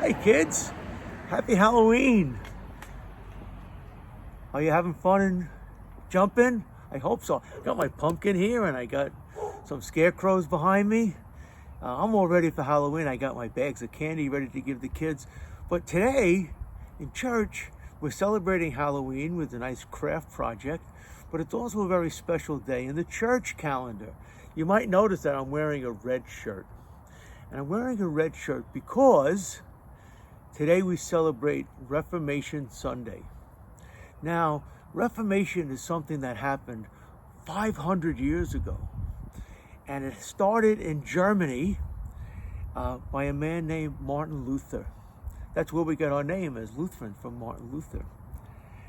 Hi kids, happy Halloween. Are you having fun and jumping? I hope so. I got my pumpkin here and I got some scarecrows behind me. I'm all ready for Halloween. I got my bags of candy ready to give the kids. But today in church, we're celebrating Halloween with a nice craft project, but it's also a very special day in the church calendar. You might notice that I'm wearing a red shirt. And I'm wearing a red shirt because today we celebrate Reformation Sunday. Now, Reformation is something that happened 500 years ago. And it started in Germany by a man named Martin Luther. That's where we got our name as Lutheran, from Martin Luther.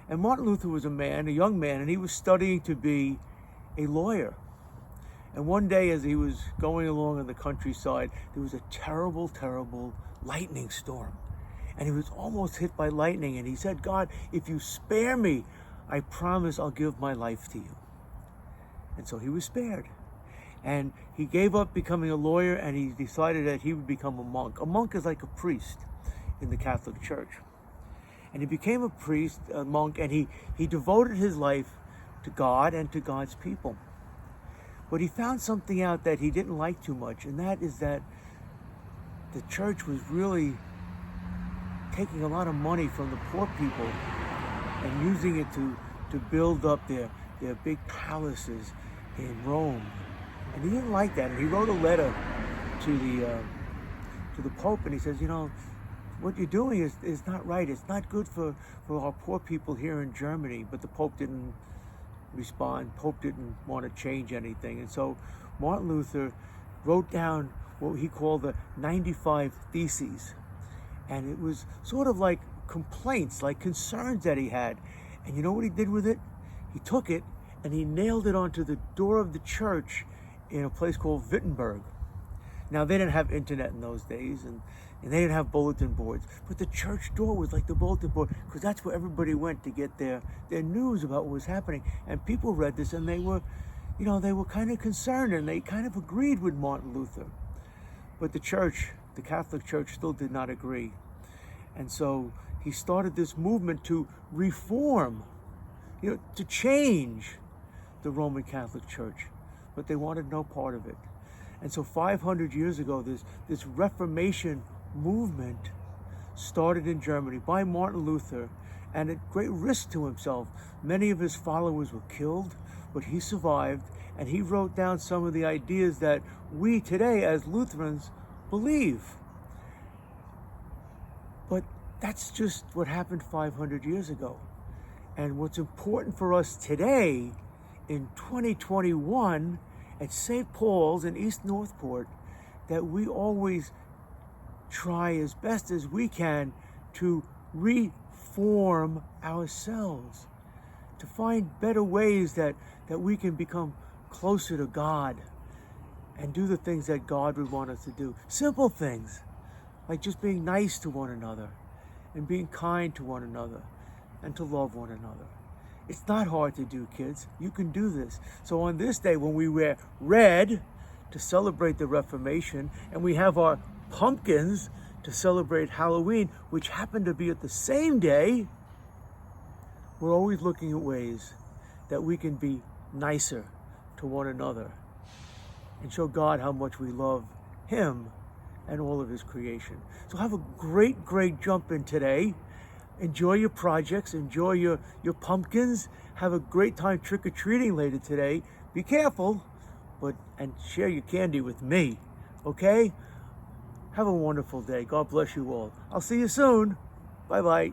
And Martin Luther was a young man, and he was studying to be a lawyer. And one day as he was going along in the countryside, there was a terrible, terrible lightning storm. And he was almost hit by lightning. And he said, God, if you spare me, I promise I'll give my life to you. And so he was spared. And he gave up becoming a lawyer, and he decided that he would become a monk. A monk is like a priest in the Catholic Church. And he became a priest, a monk, and he devoted his life to God and to God's people. But he found something out that he didn't like too much, and that is that the church was really taking a lot of money from the poor people and using it to build up their big palaces in Rome. And he didn't like that, and he wrote a letter to the Pope, and he says, you know, what you're doing is not right. It's not good for our poor people here in Germany. But the Pope didn't respond. Pope didn't want to change anything. And so Martin Luther wrote down what he called the 95 Theses. And it was sort of like complaints, like concerns that he had. And you know what he did with it? He took it and he nailed it onto the door of the church in a place called Wittenberg. Now, they didn't have internet in those days, and they didn't have bulletin boards. But the church door was like the bulletin board, because that's where everybody went to get their news about what was happening. And people read this, and they were kind of concerned, and they kind of agreed with Martin Luther. But the church, the Catholic Church, still did not agree. And so he started this movement to reform, to change the Roman Catholic Church. But they wanted no part of it. And so 500 years ago, this Reformation movement started in Germany by Martin Luther, and at great risk to himself. Many of his followers were killed, but he survived, and he wrote down some of the ideas that we today as Lutherans believe. But that's just what happened 500 years ago. And what's important for us today in 2021 at St. Paul's in East Northport, that we always try as best as we can to reform ourselves, to find better ways that we can become closer to God and do the things that God would want us to do. Simple things, like just being nice to one another and being kind to one another and to love one another. It's not hard to do, kids. You can do this. So on this day, when we wear red to celebrate the Reformation, and we have our pumpkins to celebrate Halloween, which happen to be at the same day, we're always looking at ways that we can be nicer to one another and show God how much we love Him and all of His creation. So have a great, great jump in today. Enjoy your projects, enjoy your pumpkins, have a great time trick-or-treating later today. Be careful, and share your candy with me, okay? Have a wonderful day. God bless you all. I'll see you soon. Bye-bye.